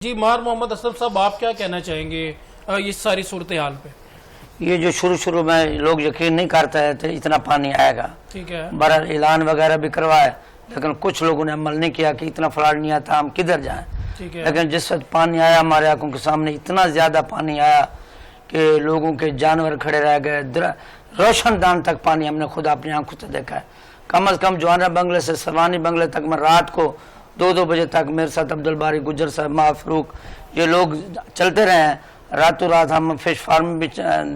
جی مار محمد اسلم صاحب، آپ کیا کہنا چاہیں گے اس ساری صورتحال پہ؟ یہ جو شروع میں لوگ یقین نہیں کرتے تھے اتنا پانی آئے گا، ٹھیک ہے، بہرحال اعلان وغیرہ بھی کروائے، لیکن کچھ لوگوں نے عمل نہیں کیا کہ اتنا فلڈ نہیں آتا، ہم کدھر جائیں۔ ٹھیک ہے، لیکن جس وقت پانی آیا ہمارے آنکھوں کے سامنے اتنا زیادہ پانی آیا کہ لوگوں کے جانور کھڑے رہ گئے، روشن دان تک پانی ہم نے خود اپنی آنکھوں سے دیکھا ہے۔ کم از کم جوانا بنگلے سے سروانی بنگلے تک میں رات کو 2 بجے تک میرے ساتھ عبدالباری گجر صاحب، فاروق، یہ لوگ چلتے رہے ہیں، راتوں رات ہم فش فارم بھی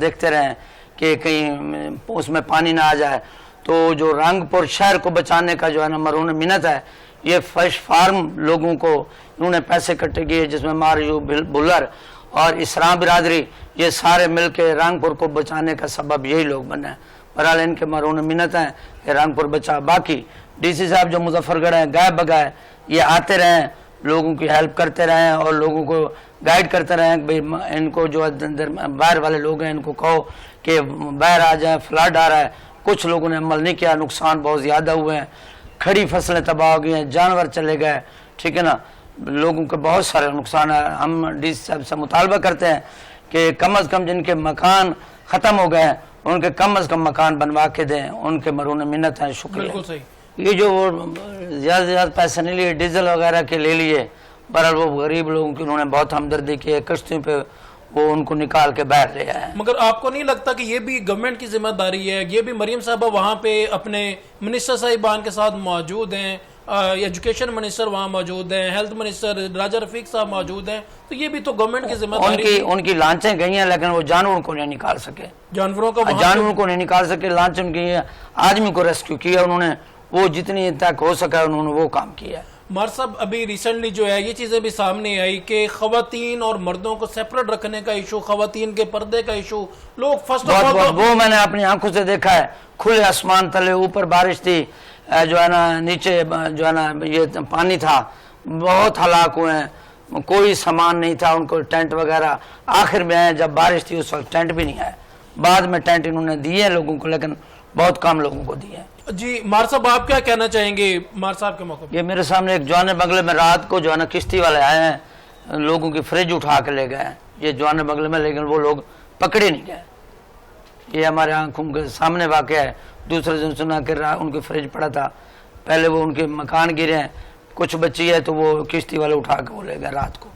دیکھتے رہے ہیں کہ کہیں اس میں پانی نہ آ جائے۔ تو جو رنگپور شہر کو بچانے کا جو ہے نا مرہون منت ہے، یہ فش فارم لوگوں کو انہوں نے پیسے کٹے کیے، جس میں ماریو بھلر اور اسرام برادری، یہ سارے مل کے رنگپور کو بچانے کا سبب یہی لوگ بنے ہیں۔ بہرحال ان کے مرہون منت ہیں کہ رنگپور بچا۔ باقی ڈی سی صاحب جو مظفر گڑھ ہیں، گائے بگائے یہ آتے رہیں، لوگوں کی ہیلپ کرتے رہیں اور لوگوں کو گائیڈ کرتے رہیں کہ ان کو جو باہر والے لوگ ہیں ان کو کہو کہ باہر آ جائیں، فلڈ آ رہا ہے۔ کچھ لوگوں نے عمل نہیں کیا، نقصان بہت زیادہ ہوئے ہیں، کھڑی فصلیں تباہ ہو گئی ہیں، جانور چلے گئے، ٹھیک ہے نا، لوگوں کے بہت سارے نقصان ہے۔ ہم ڈی سی صاحب سے مطالبہ کرتے ہیں کہ کم از کم جن کے مکان ختم ہو گئے ہیں ان کے کم از کم مکان بنوا کے دیں، ان کے مرہون منت ہیں۔ شکریہ۔ بالکل صحیح۔ یہ جو زیادہ سے زیادہ پیسے نہیں لیے، ڈیزل وغیرہ کے لے لیے، بہرحال وہ غریب لوگوں کی انہوں نے بہت ہمدردی کی ہے، کشتیوں پہ وہ ان کو نکال کے باہر لے آئے ہیں۔ مگر آپ کو نہیں لگتا کہ یہ بھی گورنمنٹ کی ذمہ داری ہے؟ یہ بھی مریم صاحبہ وہاں پہ اپنے منسٹر صاحبان کے ساتھ موجود ہیں، ایجوکیشن منسٹر وہاں موجود ہیں، ہیلتھ منسٹر راجہ رفیق صاحب موجود ہیں، تو یہ بھی تو گورنمنٹ کی ذمہ داری ہے۔ ان کی لانچیں گئی ہیں لیکن وہ جانوروں کو نہیں نکال سکے، جانوروں کو نہیں نکال سکے، لانچیں کی ہیں، آدمی کو ریسکیو کیا انہوں نے، وہ جتنی تک ہو سکا انہوں نے وہ کام کیا ہے۔ مار صاحب، ابھی ریسنٹلی جو ہے یہ چیزیں بھی سامنے آئی کہ خواتین اور مردوں کو سیپریٹ رکھنے کا ایشو، خواتین کے پردے کا ایشو، لوگ فرسٹ آف آل وہ میں نے اپنی آنکھوں سے دیکھا ہے، کھلے آسمان تلے، اوپر بارش تھی، جو ہے نا نیچے جو ہے نا یہ پانی تھا، بہت ہلاک ہوئے ہیں، کوئی سامان نہیں تھا ان کو، ٹینٹ وغیرہ آخر میں آئے جب بارش تھی، اس وقت ٹینٹ بھی نہیں آئے، بعد میں ٹینٹ انہوں نے دیے لوگوں کو، لیکن بہت کم لوگوں کو دیے۔ جی مار صاحب، آپ کیا کہنا چاہیں گے مار صاحب کے موقع پہ؟ یہ میرے سامنے ایک جوانے بنگلے میں رات کو جو ہے نا کشتی والے آئے ہیں، لوگوں کی فریج اٹھا کے لے گئے ہیں یہ جوانے بنگلے میں، لیکن وہ لوگ پکڑے نہیں گئے۔ یہ ہمارے آنکھوں کے سامنے واقعہ ہے۔ دوسرے دن سنا کہ ان کی فریج پڑا تھا، پہلے وہ ان کے مکان گرے ہیں، کچھ بچی ہے تو وہ کشتی والے اٹھا کے وہ لے گئے رات کو۔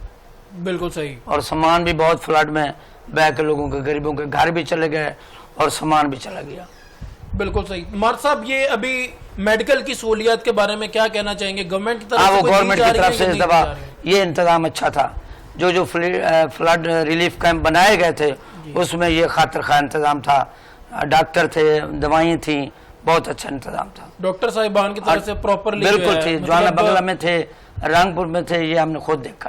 بالکل صحیح۔ اور سامان بھی بہت فلڈ میں بہ کے لوگوں کے، غریبوں کے گھر بھی چلے گئے اور سامان بھی چلا گیا۔ بالکل صحیح۔ مار صاحب، یہ ابھی میڈیکل کی سہولیات کے بارے میں کیا کہنا چاہیں گے؟ گورنمنٹ کی طرف سے گورنمنٹ کی طرف سے اس دفعہ یہ انتظام اچھا تھا، جو فلڈ ریلیف کیمپ بنائے گئے تھے اس میں یہ خاطر خواہ انتظام تھا، ڈاکٹر تھے، دوائیں تھیں، بہت اچھا انتظام تھا۔ ڈاکٹر صاحبان کی طرف سے پراپرلی بالکل تھی، جوانا بنگلہ میں تھے، رنگپور میں تھے، یہ ہم نے خود دیکھا۔